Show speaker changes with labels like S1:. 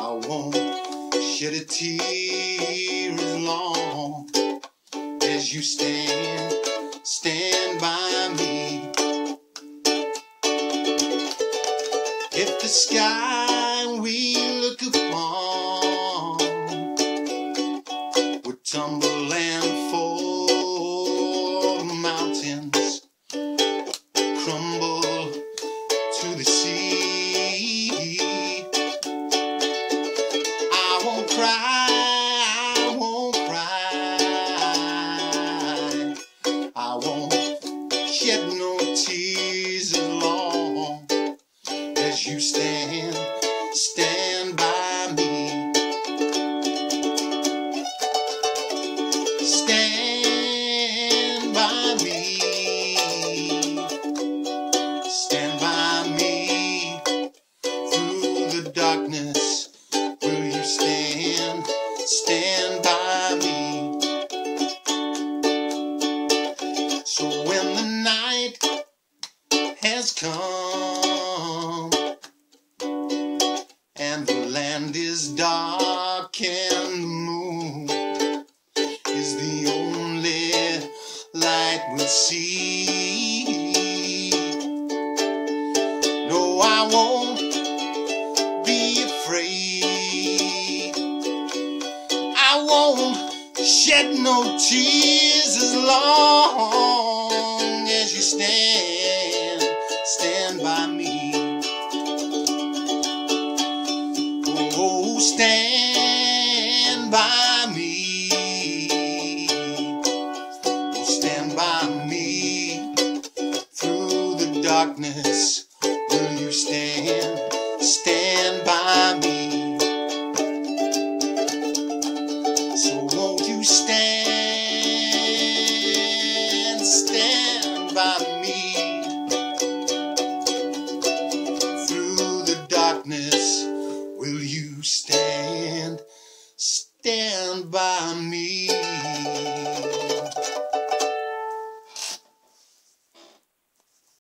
S1: I won't shed a tear as long as you stand by me. If the sky we look upon would tumble and fall, mountains crumble to the sea, I won't cry, I won't shed no tears as long as you stand by me. Stand by me. Stand by me through the darkness. Will you stand by me? So when the night has come and the land is dark and the moon is the only light we'll see, no, I won't be afraid. I won't shed no tears as long as you stand by me. Oh, stand by me. Oh, stand by me through the darkness. Will you stand by